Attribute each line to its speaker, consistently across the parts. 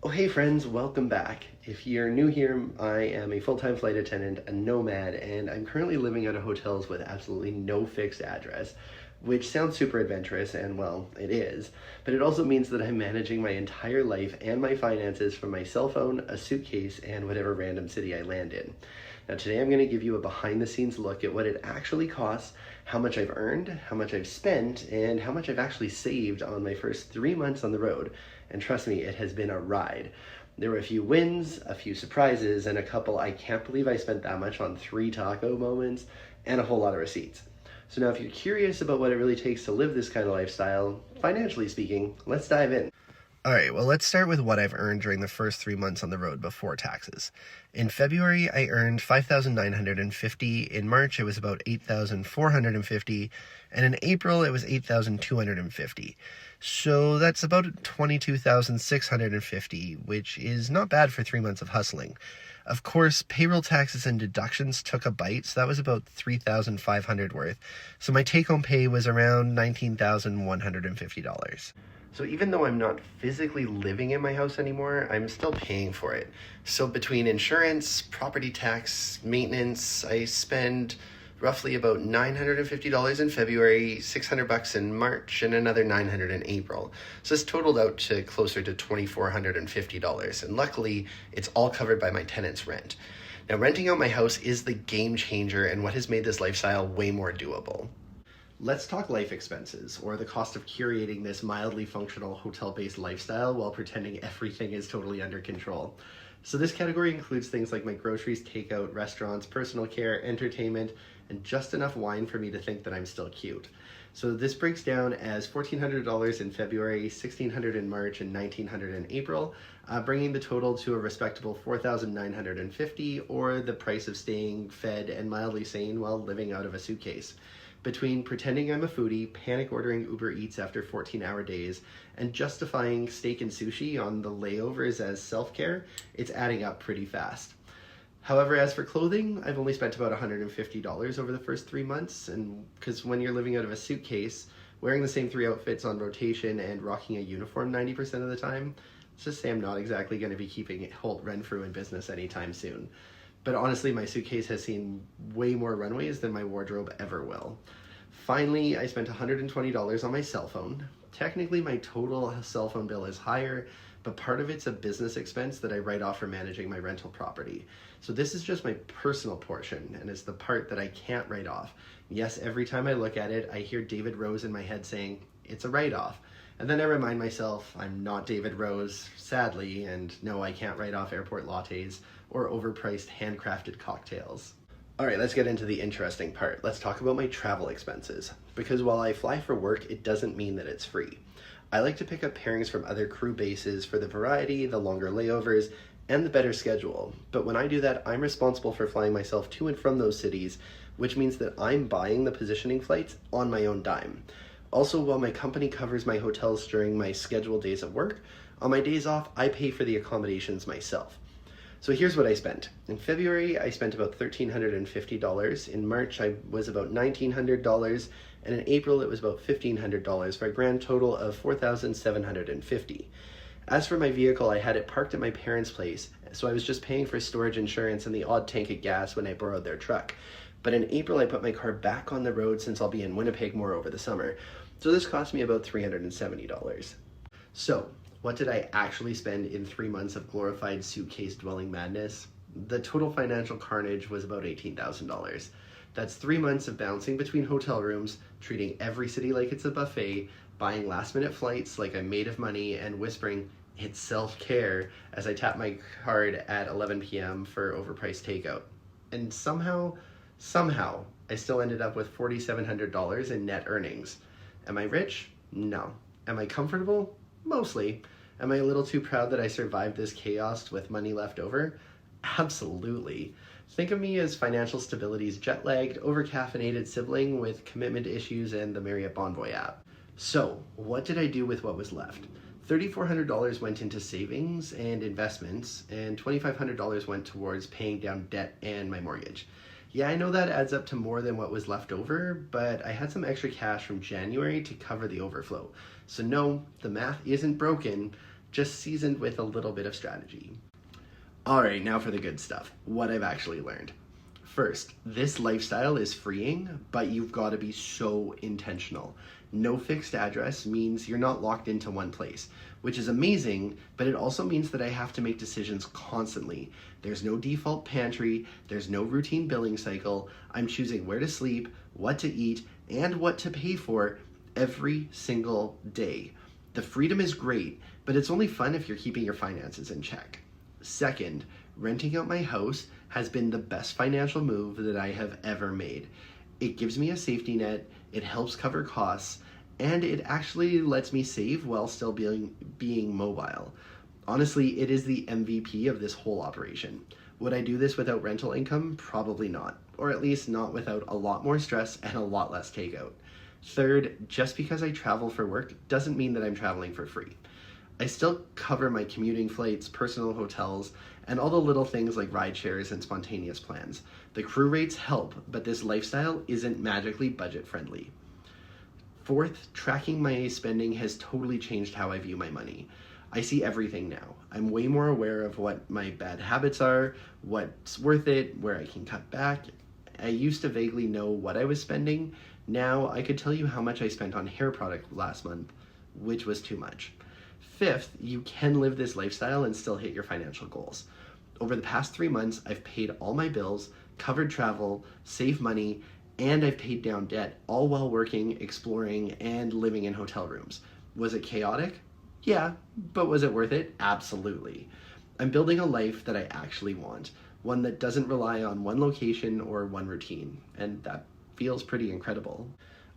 Speaker 1: Oh, hey friends, welcome back. If you're new here, I am a full-time flight attendant, a nomad, and I'm currently living out of hotels with absolutely no fixed address, which sounds super adventurous, and well, it is, but it also means that I'm managing my entire life and my finances from my cell phone, a suitcase, and whatever random city I land in. Now today I'm going to give you a behind-the-scenes look at what it actually costs, how much I've earned, how much I've spent, and how much I've actually saved on my first 3 months on the road. And trust me, it has been a ride. There were a few wins, a few surprises, and a couple I can't believe I spent that much on 3 taco moments, and a whole lot of receipts. So now if you're curious about what it really takes to live this kind of lifestyle, financially speaking, let's dive in. All right, well, let's start with what I've earned during the first 3 months on the road before taxes. In February, I earned $5,950. In March, it was about $8,450. And in April, it was $8,250. So that's about $22,650, which is not bad for 3 months of hustling. Of course, payroll taxes and deductions took a bite, so that was about $3,500 worth. So my take-home pay was around $19,150. So even though I'm not physically living in my house anymore, I'm still paying for it. So between insurance, property tax, maintenance, I spend roughly about $950 in February, $600 in March, and another $900 in April. So this totaled out to closer to $2,450. And luckily, it's all covered by my tenant's rent. Now, renting out my house is the game changer and what has made this lifestyle way more doable. Let's talk life expenses, or the cost of curating this mildly functional hotel-based lifestyle while pretending everything is totally under control. So this category includes things like my groceries, takeout, restaurants, personal care, entertainment, and just enough wine for me to think that I'm still cute. So this breaks down as $1,400 in February, $1,600 in March, and $1,900 in April, bringing the total to a respectable $4,950, or the price of staying fed and mildly sane while living out of a suitcase. Between pretending I'm a foodie, panic ordering Uber Eats after 14-hour days, and justifying steak and sushi on the layovers as self-care, it's adding up pretty fast. However, as for clothing, I've only spent about $150 over the first 3 months, and because when you're living out of a suitcase, wearing the same 3 outfits on rotation and rocking a uniform 90% of the time, let's just say I'm not exactly going to be keeping Holt Renfrew in business anytime soon. But honestly, my suitcase has seen way more runways than my wardrobe ever will. Finally, I spent $120 on my cell phone. Technically, my total cell phone bill is higher, but part of it's a business expense that I write off for managing my rental property. So this is just my personal portion, and it's the part that I can't write off. Yes, every time I look at it, I hear David Rose in my head saying, it's a write-off. And then I remind myself I'm not David Rose, sadly, and no, I can't write off airport lattes or overpriced handcrafted cocktails. All right, let's get into the interesting part. Let's talk about my travel expenses. Because while I fly for work, it doesn't mean that it's free. I like to pick up pairings from other crew bases for the variety, the longer layovers, and the better schedule. But when I do that, I'm responsible for flying myself to and from those cities, which means that I'm buying the positioning flights on my own dime. Also, while my company covers my hotels during my scheduled days of work, on my days off, I pay for the accommodations myself. So here's what I spent. In February, I spent about $1,350. In March, I was about $1,900. And in April, it was about $1,500 for a grand total of $4,750. As for my vehicle, I had it parked at my parents' place, so I was just paying for storage insurance and the odd tank of gas when I borrowed their truck. But in April, I put my car back on the road since I'll be in Winnipeg more over the summer. So this cost me about $370. So, what did I actually spend in 3 months of glorified suitcase dwelling madness? The total financial carnage was about $18,000. That's 3 months of bouncing between hotel rooms, treating every city like it's a buffet, buying last-minute flights like I'm made of money, and whispering, it's self-care, as I tap my card at 11 p.m. for overpriced takeout. And somehow, I still ended up with $4,700 in net earnings. Am I rich? No. Am I comfortable? Mostly. Am I a little too proud that I survived this chaos with money left over? Absolutely. Think of me as financial stability's jet-lagged, over-caffeinated sibling with commitment issues and the Marriott Bonvoy app. So, what did I do with what was left? $3,400 went into savings and investments, and $2,500 went towards paying down debt and my mortgage. Yeah, I know that adds up to more than what was left over, but I had some extra cash from January to cover the overflow. So no, the math isn't broken, just seasoned with a little bit of strategy. All right, now for the good stuff, what I've actually learned. First, this lifestyle is freeing, but you've got to be so intentional. No fixed address means you're not locked into one place, which is amazing, but it also means that I have to make decisions constantly. There's no default pantry, there's no routine billing cycle. I'm choosing where to sleep, what to eat, and what to pay for every single day. The freedom is great, but it's only fun if you're keeping your finances in check. Second, renting out my house has been the best financial move that I have ever made. It gives me a safety net, it helps cover costs, and it actually lets me save while still being mobile. Honestly, it is the MVP of this whole operation. Would I do this without rental income? Probably not, or at least not without a lot more stress and a lot less takeout. Third, just because I travel for work doesn't mean that I'm traveling for free. I still cover my commuting flights, personal hotels, and all the little things like ride shares and spontaneous plans. The crew rates help, but this lifestyle isn't magically budget friendly. Fourth, tracking my spending has totally changed how I view my money. I see everything now. I'm way more aware of what my bad habits are, what's worth it, where I can cut back. I used to vaguely know what I was spending. Now I could tell you how much I spent on hair product last month, which was too much. Fifth, you can live this lifestyle and still hit your financial goals. Over the past 3 months, I've paid all my bills, covered travel, saved money, and I've paid down debt, all while working, exploring, and living in hotel rooms. Was it chaotic? Yeah, but was it worth it? Absolutely. I'm building a life that I actually want, one that doesn't rely on one location or one routine, and that feels pretty incredible.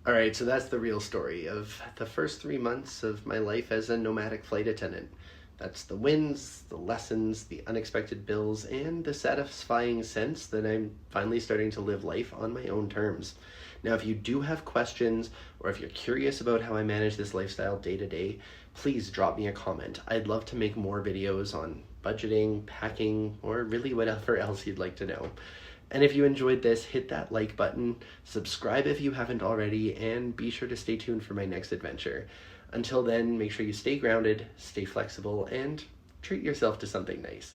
Speaker 1: All right, so that's the real story of the first 3 months of my life as a nomadic flight attendant. That's the wins, the lessons, the unexpected bills, and the satisfying sense that I'm finally starting to live life on my own terms. Now, if you do have questions, or if you're curious about how I manage this lifestyle day to day, please drop me a comment. I'd love to make more videos on budgeting, packing, or really whatever else you'd like to know. And if you enjoyed this, hit that like button, subscribe if you haven't already, and be sure to stay tuned for my next adventure. Until then, make sure you stay grounded, stay flexible, and treat yourself to something nice.